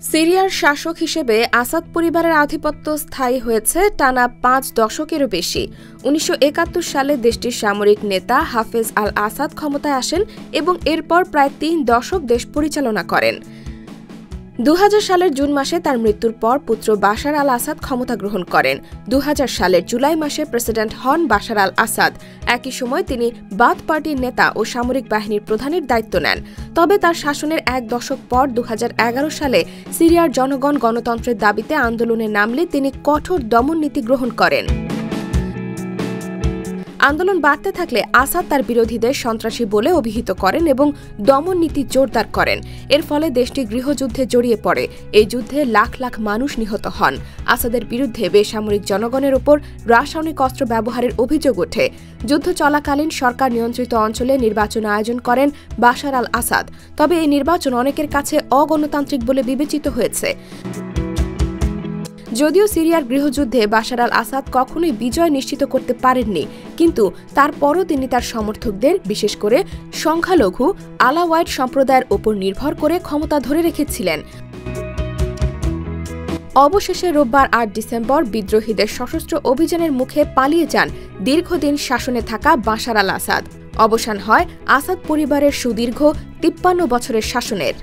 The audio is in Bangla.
সিরিয়ার শাসক হিসেবে আসাদ পরিবারের আধিপত্য স্থায়ী হয়েছে টানা ৫ দশকেরও বেশি। ১৯৭১ সালে দেশটির সামরিক নেতা হাফেজ আল আসাদ ক্ষমতায় আসেন এবং এরপর প্রায় ৩ দশক দেশ পরিচালনা করেন। ২০০০ সালের জুন মাসে তার মৃত্যুর পর পুত্র বাশার আল আসাদ ক্ষমতা গ্রহণ করেন। ২০০০ সালের জুলাই মাসে প্রেসিডেন্ট হন বাশার আল আসাদ। একই সময় তিনি বাথ পার্টির নেতা ও সামরিক বাহিনীর প্রধানের দায়িত্ব নেন। তবে তার শাসনের এক দশক পর ২০১১ সালে সিরিয়ার জনগণ গণতন্ত্রের দাবিতে আন্দোলনে নামলে তিনি কঠোর দমন নীতি গ্রহণ করেন। আন্দোলন বাড়তে থাকলে আসাদ তার বিরোধীদের সন্ত্রাসী বলে অভিহিত করেন এবং দমন নীতি জোরদার করেন। এর ফলে দেশটি গৃহযুদ্ধে জড়িয়ে পড়ে। এই যুদ্ধে লাখ লাখ মানুষ নিহত হন। আসাদের বিরুদ্ধে বেসামরিক জনগণের ওপর রাসায়নিক অস্ত্র ব্যবহারের অভিযোগ ওঠে। যুদ্ধ চলাকালীন সরকার নিয়ন্ত্রিত অঞ্চলে নির্বাচন আয়োজন করেন বাশার আল আসাদ। তবে এই নির্বাচন অনেকের কাছে অগণতান্ত্রিক বলে বিবেচিত হয়েছে। যদিও সিরিয়ার গৃহযুদ্ধে বাশার আল আসাদ কখনোই বিজয় নিশ্চিত করতে পারেননি, কিন্তু তারপরও তিনি তার সমর্থকদের, বিশেষ করে সংখ্যালঘু আলাওয়াইট সম্প্রদায়ের ওপর নির্ভর করে ক্ষমতা ধরে রেখেছিলেন। অবশেষে রোববার ৮ ডিসেম্বর বিদ্রোহীদের সশস্ত্র অভিযানের মুখে পালিয়ে যান দীর্ঘদিন শাসনে থাকা বাশার আল আসাদ। অবসান হয় আসাদ পরিবারের সুদীর্ঘ ৫৩ বছরের শাসনের।